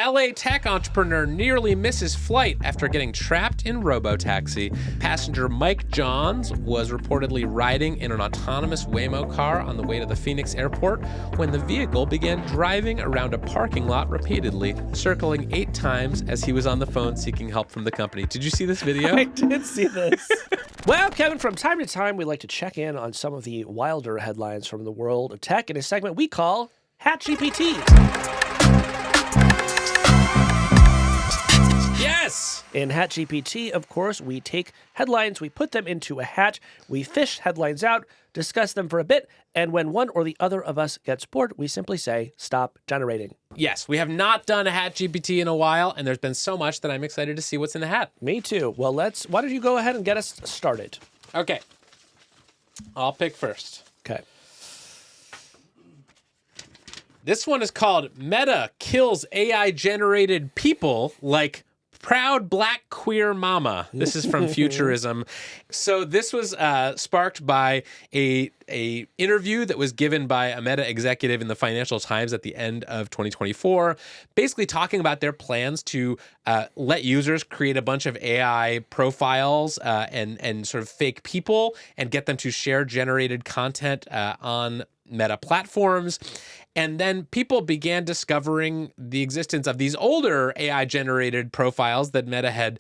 LA tech entrepreneur nearly misses flight after getting trapped in Robotaxi. Passenger Mike Johns was reportedly riding in an autonomous Waymo car on the way to the Phoenix airport when the vehicle began driving around a parking lot repeatedly, circling 8 times as he was on the phone seeking help from the company. Did you see this video? I did see this. Well, Kevin, from time to time, we like to check in on some of the wilder headlines from the world of tech in a segment we call HatGPT. Yes! In HatGPT, of course, we take headlines, we put them into a hat, we fish headlines out, discuss them for a bit, and when one or the other of us gets bored, we simply say, stop generating. Yes, we have not done a HatGPT in a while, and there's been so much that I'm excited to see what's in the hat. Me too. Well, why don't you go ahead and get us started? Okay. I'll pick first. Okay. This one is called Meta Kills AI-Generated People Like Proud Black Queer Mama. This is from Futurism. So this was sparked by a interview that was given by a Meta executive in the Financial Times at the end of 2024, basically talking about their plans to let users create a bunch of AI profiles and sort of fake people and get them to share generated content on Meta platforms. And then people began discovering the existence of these older AI-generated profiles that Meta had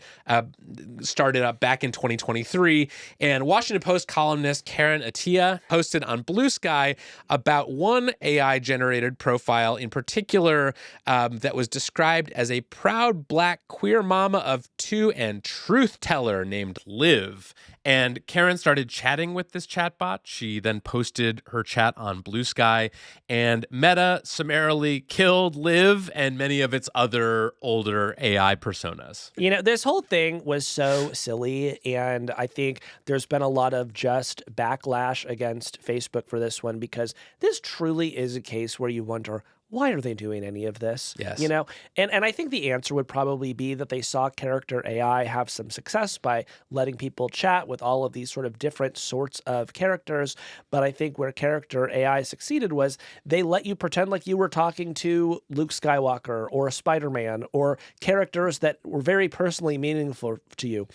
started up back in 2023. And Washington Post columnist Karen Attiah posted on Bluesky about one AI-generated profile in particular that was described as a proud black queer mama of 2 and truth teller named Liv. And Karen started chatting with this chatbot. She then posted her chat on Bluesky, and Meta summarily killed Liv and many of its other older AI personas. You know, this whole thing was so silly, and I think there's been a lot of just backlash against Facebook for this one because this truly is a case where you wonder, why are they doing any of this? Yes. You know, and I think the answer would probably be that they saw character AI have some success by letting people chat with all of these sort of different sorts of characters. But I think where character AI succeeded was they let you pretend like you were talking to Luke Skywalker or Spider-Man or characters that were very personally meaningful to you.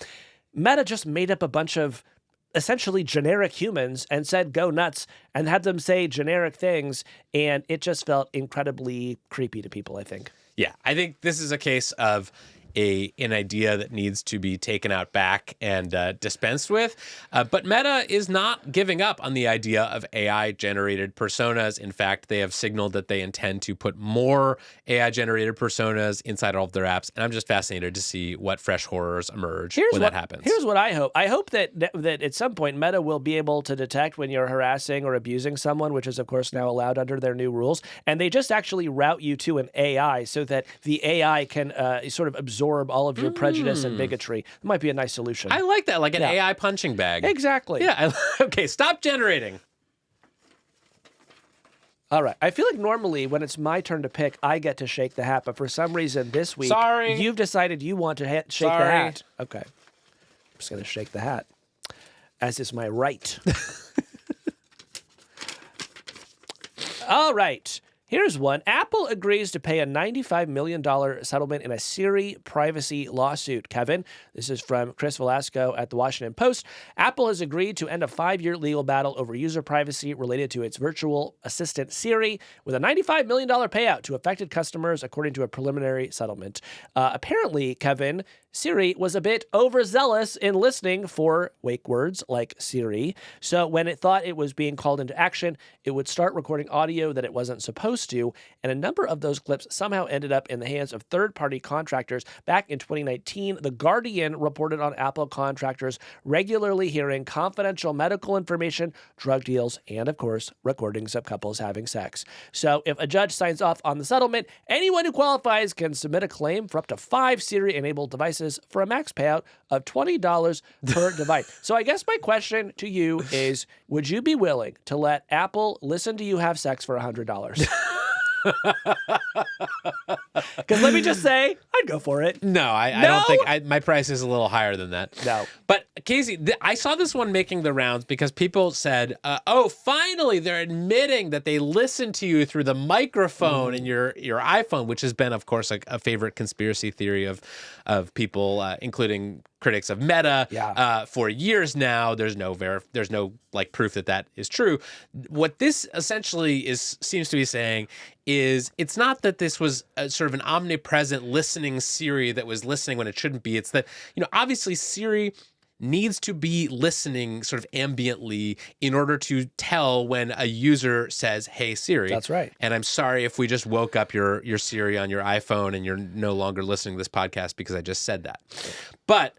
Meta just made up a bunch of essentially generic humans and said, go nuts, and had them say generic things. And it just felt incredibly creepy to people, I think. Yeah, I think this is a case of an idea that needs to be taken out back and dispensed with. But Meta is not giving up on the idea of AI-generated personas. In fact, they have signaled that they intend to put more AI-generated personas inside all of their apps. And I'm just fascinated to see what fresh horrors emerge when that happens. Here's what I hope. I hope that at some point Meta will be able to detect when you're harassing or abusing someone, which is, of course, now allowed under their new rules. And they just actually route you to an AI so that the AI can sort of absorb all of your prejudice and bigotry. It might be a nice solution. I like that, like an AI punching bag. Exactly. Yeah. Okay, stop generating. All right. I feel like normally when it's my turn to pick, I get to shake the hat. But for some reason this week, you've decided you want to shake the hat. Okay. I'm just going to shake the hat, as is my right. All right. Here's one. Apple agrees to pay a $95 million settlement in a Siri privacy lawsuit. Kevin, this is from Chris Velasco at the Washington Post. Apple has agreed to end a 5-year legal battle over user privacy related to its virtual assistant Siri with a $95 million payout to affected customers, according to a preliminary settlement. Apparently, Kevin, Siri was a bit overzealous in listening for wake words like Siri. So when it thought it was being called into action, it would start recording audio that it wasn't supposed to. And a number of those clips somehow ended up in the hands of third-party contractors. Back in 2019, The Guardian reported on Apple contractors regularly hearing confidential medical information, drug deals, and, of course, recordings of couples having sex. So if a judge signs off on the settlement, anyone who qualifies can submit a claim for up to 5 Siri-enabled devices for a max payout of $20 per device. So I guess my question to you is, would you be willing to let Apple listen to you have sex for $100? Because let me just say, I'd go for it. No, I don't think my price is a little higher than that. No. But Casey, I saw this one making the rounds because people said, "Oh, finally, they're admitting that they listen to you through the microphone in your iPhone," which has been, of course, a favorite conspiracy theory of people, including critics of Meta, for years now. There's no like proof that is true. What this essentially seems to be saying is it's not that this was sort of an omnipresent listening Siri that was listening when it shouldn't be. It's that, obviously Siri needs to be listening sort of ambiently in order to tell when a user says, "Hey Siri." That's right. And I'm sorry if we just woke up your Siri on your iPhone and you're no longer listening to this podcast because I just said that. But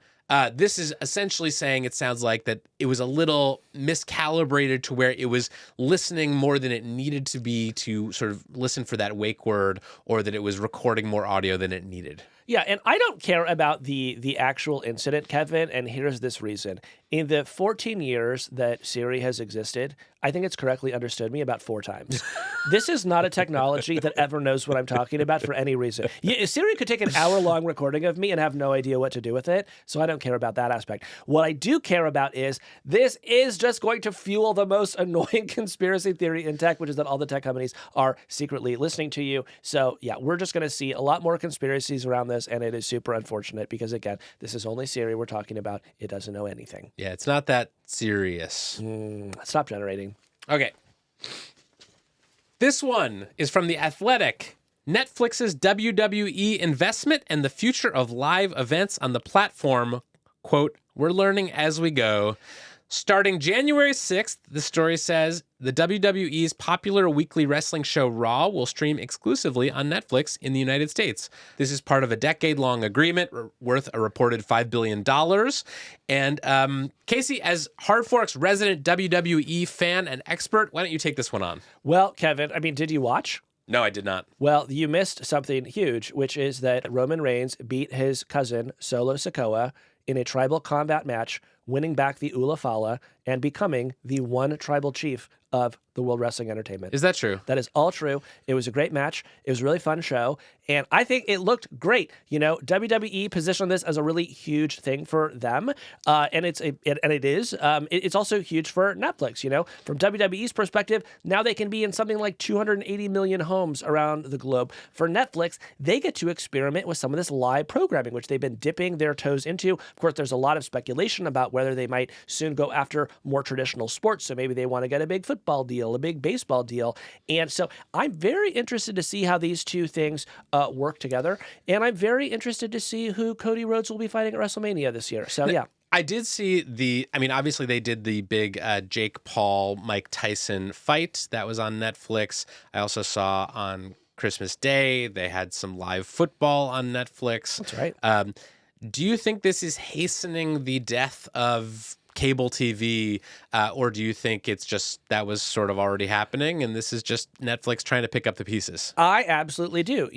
this is essentially saying, it sounds like, that it was a little miscalibrated to where it was listening more than it needed to be to sort of listen for that wake word, or that it was recording more audio than it needed. Yeah, and I don't care about the actual incident, Kevin, and here's this reason. In the 14 years that Siri has existed, I think it's correctly understood me about 4 times. This is not a technology that ever knows what I'm talking about for any reason. Siri could take an hour-long recording of me and have no idea what to do with it, so I don't care about that aspect. What I do care about is this is just going to fuel the most annoying conspiracy theory in tech, which is that all the tech companies are secretly listening to you. So, yeah, we're just going to see a lot more conspiracies around this, and it is super unfortunate because, again, this is only Siri we're talking about. It doesn't know anything. Yeah, it's not that serious. Stop generating. Okay. This one is from The Athletic. Netflix's WWE investment and the future of live events on the platform. Quote, "We're learning as we go." Starting January 6th, the story says, the WWE's popular weekly wrestling show Raw will stream exclusively on Netflix in the United States. This is part of a decade-long agreement worth a reported $5 billion. And Casey, as Hard Fork's resident WWE fan and expert, why don't you take this one on? Well, Kevin, did you watch? No, I did not. Well, you missed something huge, which is that Roman Reigns beat his cousin, Solo Sikoa, in a tribal combat match, winning back the Ula Fala and becoming the one tribal chief of the World Wrestling Entertainment. Is that true? That is all true. It was a great match. It was a really fun show. And I think it looked great. WWE positioned this as a really huge thing for them. And it is. It's also huge for Netflix. From WWE's perspective, now they can be in something like 280 million homes around the globe. For Netflix, they get to experiment with some of this live programming, which they've been dipping their toes into. Of course, there's a lot of speculation about whether they might soon go after more traditional sports. So maybe they want to get a big football deal, a big baseball deal. And so I'm very interested to see how these two things work together. And I'm very interested to see who Cody Rhodes will be fighting at WrestleMania this year. So, yeah. I did see obviously they did the big Jake Paul, Mike Tyson fight that was on Netflix. I also saw on Christmas Day, they had some live football on Netflix. That's right. Do you think this is hastening the death of cable TV, or do you think it's just that was sort of already happening and this is just Netflix trying to pick up the pieces? I absolutely do.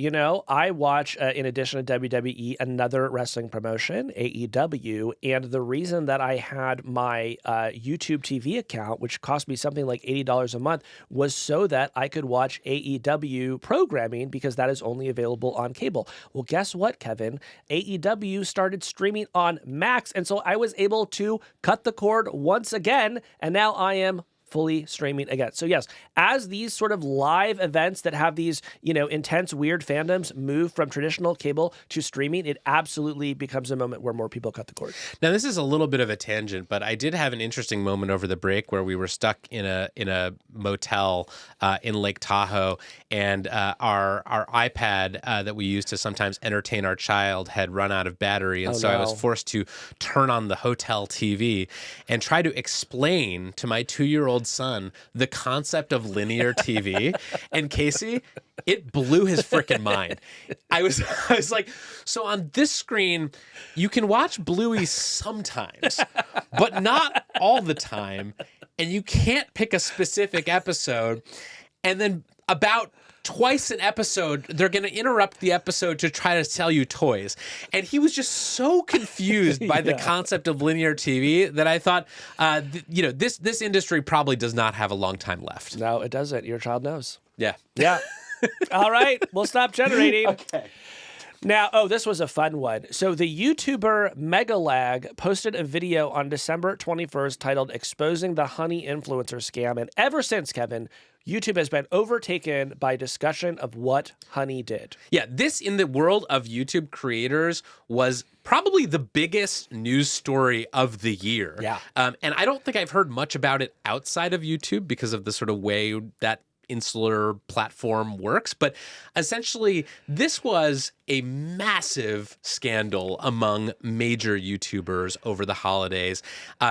I watch, in addition to WWE, another wrestling promotion, AEW, and the reason that I had my YouTube TV account, which cost me something like $80 a month, was so that I could watch AEW programming because that is only available on cable. Well, guess what, Kevin? AEW started streaming on Max, and so I was able to cut the cord once again, and now I am fully streaming again. So yes, as these sort of live events that have these, intense, weird fandoms move from traditional cable to streaming, it absolutely becomes a moment where more people cut the cord. Now, this is a little bit of a tangent, but I did have an interesting moment over the break where we were stuck in a motel in Lake Tahoe, and our iPad that we use to sometimes entertain our child had run out of battery, and I was forced to turn on the hotel TV and try to explain to my 2-year-old son the concept of linear TV. And Casey, it blew his freaking mind. I was like, so on this screen, you can watch Bluey sometimes, but not all the time. And you can't pick a specific episode. And then about twice an episode, they're going to interrupt the episode to try to sell you toys. And he was just so confused by the concept of linear TV that I thought, this industry probably does not have a long time left. No, it doesn't. Your child knows. Yeah. Yeah. All right. We'll stop generating. Okay. Now, this was a fun one. So the YouTuber Megalag posted a video on December 21st titled Exposing the Honey Influencer Scam. And ever since, Kevin, YouTube has been overtaken by discussion of what Honey did. Yeah, this in the world of YouTube creators was probably the biggest news story of the year. Yeah. And I don't think I've heard much about it outside of YouTube because of the sort of way that insular platform works. But essentially, this was a massive scandal among major YouTubers over the holidays.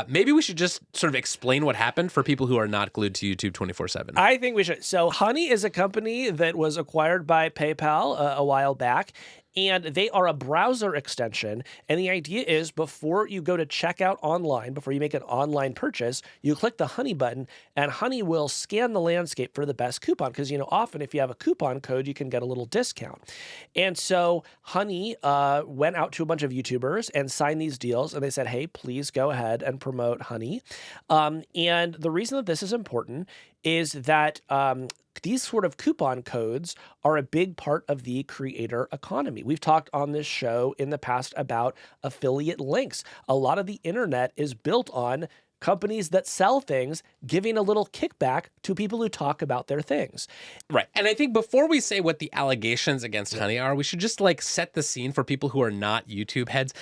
Maybe we should just sort of explain what happened for people who are not glued to YouTube 24/7. I think we should. So Honey is a company that was acquired by PayPal a while back. And they are a browser extension. And the idea is before you go to checkout online, before you make an online purchase, you click the Honey button and Honey will scan the landscape for the best coupon. Because, often if you have a coupon code, you can get a little discount. And so Honey went out to a bunch of YouTubers and signed these deals. And they said, hey, please go ahead and promote Honey. And the reason that this is important is that these sort of coupon codes are a big part of the creator economy. We've talked on this show in the past about affiliate links. A lot of the internet is built on companies that sell things giving a little kickback to people who talk about their things. Right. And I think before we say what the allegations against Honey are, we should just set the scene for people who are not YouTube heads.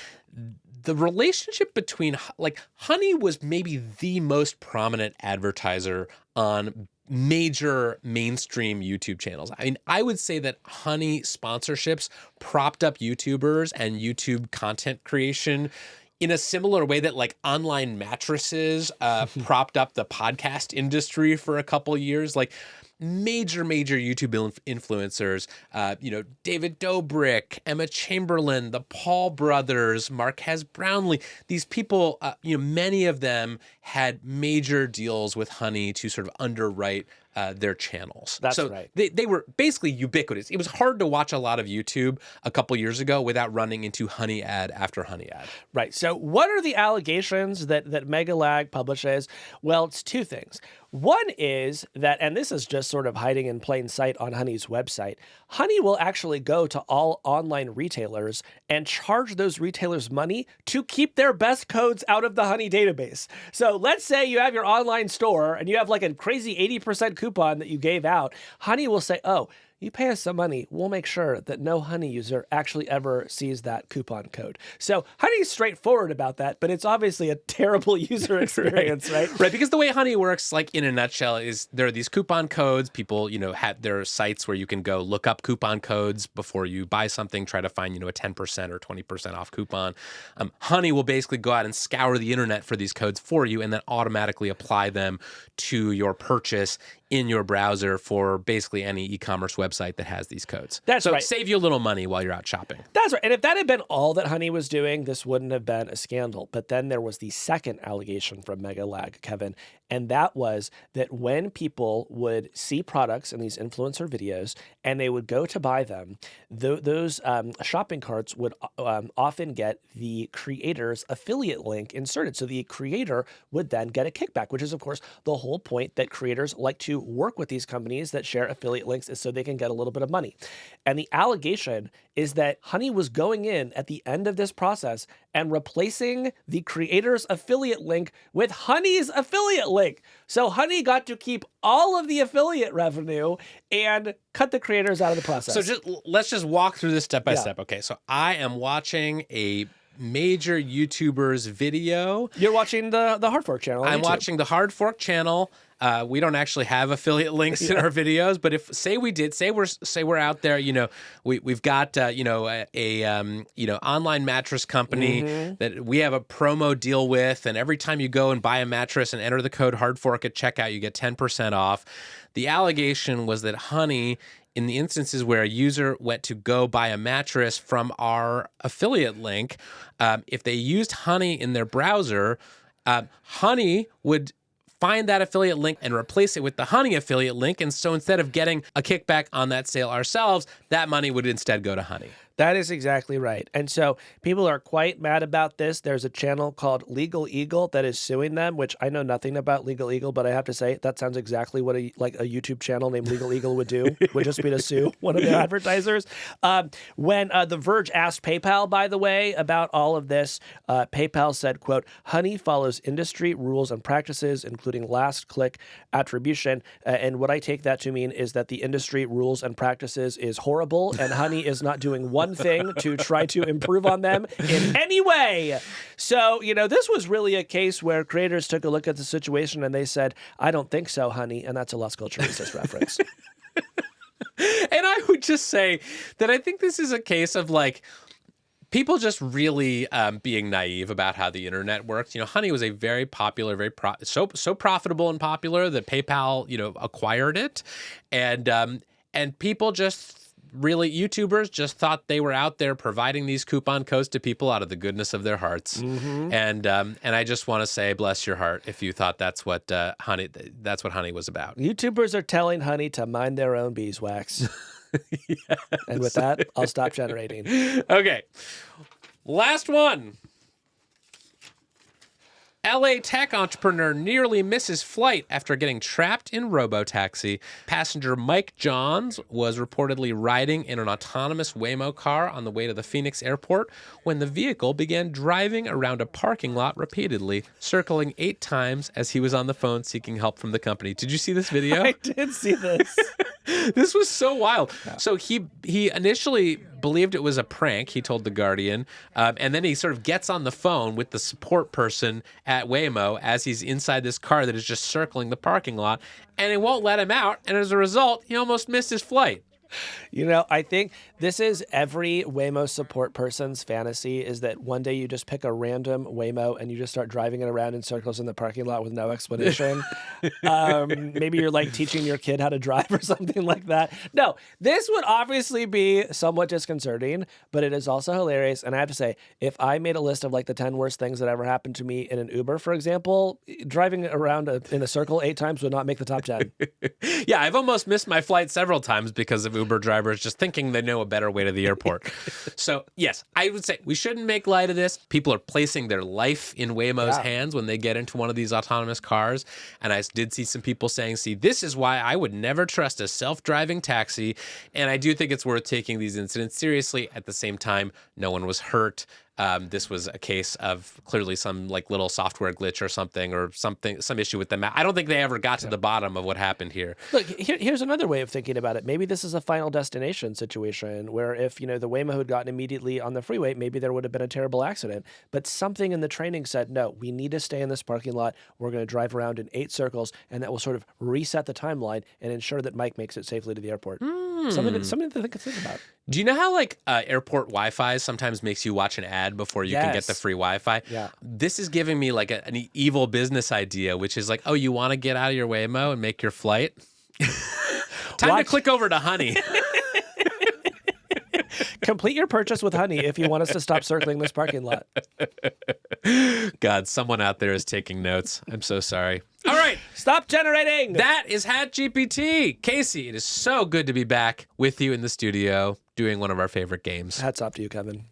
The relationship between Honey was maybe the most prominent advertiser on major mainstream YouTube channels. I mean, I would say that Honey sponsorships propped up YouTubers and YouTube content creation in a similar way that online mattresses propped up the podcast industry for a couple years. Major YouTube influencers, David Dobrik, Emma Chamberlain, the Paul brothers, Marquez Brownlee, these people, many of them had major deals with Honey to sort of underwrite their channels. That's right. They were basically ubiquitous. It was hard to watch a lot of YouTube a couple years ago without running into Honey ad after Honey ad. Right. So what are the allegations that Megalag publishes? Well, it's two things. One is that, and this is just sort of hiding in plain sight on Honey's website, Honey will actually go to all online retailers and charge those retailers money to keep their best codes out of the Honey database. So let's say you have your online store and you have a crazy 80% coupon that you gave out. Honey will say, oh, you pay us some money, we'll make sure that no Honey user actually ever sees that coupon code. So Honey's straightforward about that, but it's obviously a terrible user experience, right? Right, because the way Honey works, in a nutshell, is there are these coupon codes. People, have their sites where you can go look up coupon codes before you buy something, try to find, a 10% or 20% off coupon. Honey will basically go out and scour the internet for these codes for you and then automatically apply them to your purchase in your browser for basically any e-commerce website that has these codes. That's right. Save you a little money while you're out shopping. That's right. And if that had been all that Honey was doing, this wouldn't have been a scandal. But then there was the second allegation from Megalag, Kevin, and that was that when people would see products in these influencer videos and they would go to buy them, those shopping carts would often get the creator's affiliate link inserted. So the creator would then get a kickback, which is, of course, the whole point that creators like to work with these companies that share affiliate links is so they can get a little bit of money. And the allegation is that Honey was going in at the end of this process and replacing the creator's affiliate link with Honey's affiliate link. So Honey got to keep all of the affiliate revenue and cut the creators out of the process. So let's just walk through this step by step. Okay, so I am watching a major YouTuber's video. You're watching the Hard Fork channel on I'm YouTube. watching the Hard Fork channel. We don't actually have affiliate links in our videos, but if say we're out there, we've got a online mattress company that we have a promo deal with, and every time you go and buy a mattress and enter the code HARDFORK at checkout, you get 10% off. The allegation was that Honey, in the instances where a user went to go buy a mattress from our affiliate link, if they used Honey in their browser, Honey would find that affiliate link and replace it with the Honey affiliate link. And so instead of getting a kickback on that sale ourselves, that money would instead go to Honey. That is exactly right. And so people are quite mad about this. There's a channel called Legal Eagle that is suing them, which I know nothing about Legal Eagle, but I have to say that sounds exactly what a YouTube channel named Legal Eagle would do, would just be to sue one of their advertisers. When The Verge asked PayPal, by the way, about all of this, PayPal said, quote, Honey follows industry rules and practices, including last click attribution. And what I take that to mean is that the industry rules and practices is horrible, and Honey is not doing one thing to try to improve on them in any way. So, this was really a case where creators took a look at the situation and they said, I don't think so, Honey. And that's a Las Culturistas reference. And I would just say that I think this is a case of people just really being naive about how the internet works. Honey was a very popular, so profitable and popular that PayPal, acquired it, and people just really, YouTubers just thought they were out there providing these coupon codes to people out of the goodness of their hearts. Mm-hmm. And I just want to say, bless your heart if you thought that's what Honey was about. YouTubers are telling Honey to mind their own beeswax. Yes. And with that, I'll stop generating. Okay. Last one. LA tech entrepreneur nearly misses flight after getting trapped in Robotaxi. Passenger Mike Johns was reportedly riding in an autonomous Waymo car on the way to the Phoenix airport when the vehicle began driving around a parking lot repeatedly, circling 8 times as he was on the phone seeking help from the company. Did you see this video? I did see this. This was so wild. Yeah. So he initially believed it was a prank, he told The Guardian, and then he sort of gets on the phone with the support person at Waymo as he's inside this car that is just circling the parking lot, and it won't let him out, and as a result, he almost missed his flight. I think this is every Waymo support person's fantasy, is that one day you just pick a random Waymo and you just start driving it around in circles in the parking lot with no explanation. Maybe you're teaching your kid how to drive or something like that. No, this would obviously be somewhat disconcerting, but it is also hilarious. And I have to say, if I made a list of the 10 worst things that ever happened to me in an Uber, for example, driving around in a circle 8 times would not make the top 10. Yeah, I've almost missed my flight several times because of Uber drivers just thinking they know a better way to the airport. So, yes, I would say we shouldn't make light of this. People are placing their life in Waymo's hands when they get into one of these autonomous cars. And I did see some people saying, see, this is why I would never trust a self-driving taxi. And I do think it's worth taking these incidents seriously. At the same time, no one was hurt. This was a case of clearly some little software glitch or some issue with them. I don't think they ever got to the bottom of what happened here. Look, here's another way of thinking about it. Maybe this is a Final Destination situation where if, the Waymo had gotten immediately on the freeway, maybe there would have been a terrible accident. But something in the training said, no, we need to stay in this parking lot. We're going to drive around in 8 circles, and that will sort of reset the timeline and ensure that Mike makes it safely to the airport. Something to think about. Do you know how airport Wi-Fi sometimes makes you watch an ad before you can get the free Wi-Fi? Yeah. This is giving me an evil business idea, which is oh, you want to get out of your Waymo and make your flight? Time to click over to Honey. Complete your purchase with Honey if you want us to stop circling this parking lot. God, someone out there is taking notes. I'm so sorry. All right. Stop generating. That is HatGPT. Casey, it is so good to be back with you in the studio doing one of our favorite games. Hats off to you, Kevin.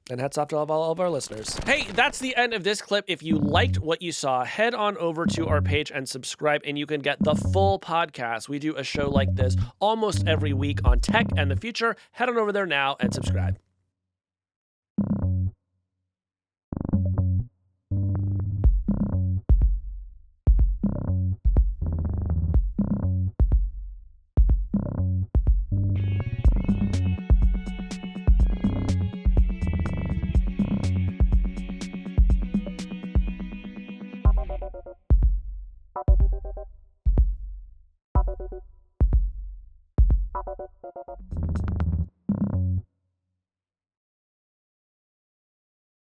And hats off to all of our listeners. Hey, that's the end of this clip. If you liked what you saw, head on over to our page and subscribe, and you can get the full podcast. We do a show like this almost every week on tech and the future. Head on over there now and subscribe.